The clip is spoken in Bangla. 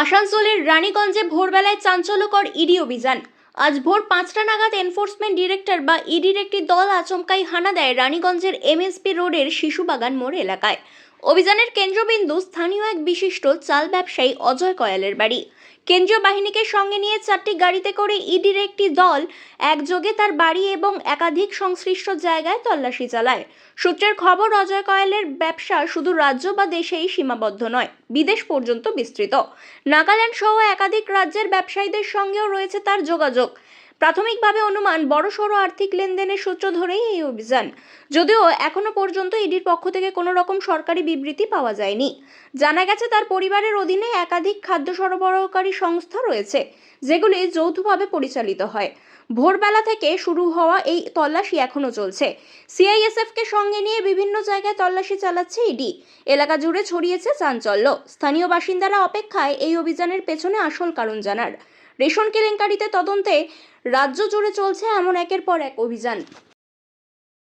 আসানসোলের রানীগঞ্জে ভোরবেলায় চাঞ্চল্যকর ইডি অভিযান। আজ ভোর 5টা নাগাদ এনফোর্সমেন্ট ডিরেক্টর বা ইডির একটি দল আচমকাই হানা দেয় রানীগঞ্জের এমএসপি রোডের শিশুবাগান মোড় এলাকায়। অভিযানের কেন্দ্রবিন্দু স্থানীয় এক বিশিষ্ট চাল ব্যবসায়ী অজয় কয়ালের বাড়ি। কেন্দ্রীয় বাহিনীকে সঙ্গে নিয়ে 4টি গাড়িতে করে ইডির একটি দল একযোগে তার বাড়ি এবং একাধিক সংশ্লিষ্ট জায়গায় তল্লাশি চালায়। সূত্রের খবর, অজয় কয়ালের ব্যবসা শুধু রাজ্য বা দেশেই সীমাবদ্ধ নয়, বিদেশ পর্যন্ত বিস্তৃত। নাগাল্যান্ড সহ একাধিক রাজ্যের ব্যবসায়ীদের সঙ্গেও রয়েছে তার যোগাযোগ। প্রাথমিকভাবে অনুমান, বড়সড় আর্থিক লেনদেনের সূত্র ধরেই এই অভিযান। যদিও এখনো পর্যন্ত ইডির পক্ষ থেকে কোনো রকম সরকারি বিবৃতি পাওয়া যায়নি। জানা গেছে তার পরিবারের অধীনে একাধিক খাদ্য সরবরাহকারী সংস্থা রয়েছে, যেগুলি যৌথভাবে পরিচালিত হয়। ভোরবেলা থেকে শুরু হওয়া এই তল্লাশি এখনো চলছে। সিআইএসএফকে সঙ্গে নিয়ে বিভিন্ন জায়গায় তল্লাশি চালাচ্ছে ইডি। এলাকা জুড়ে ছড়িয়েছে চাঞ্চল্য। স্থানীয় বাসিন্দারা অপেক্ষায় এই অভিযানের পেছনে আসল কারণ জানার। রেশন কেলেঙ্কারিতে তদন্তে রাজ্য জুড়ে চলছে এমন একের পর এক অভিযান।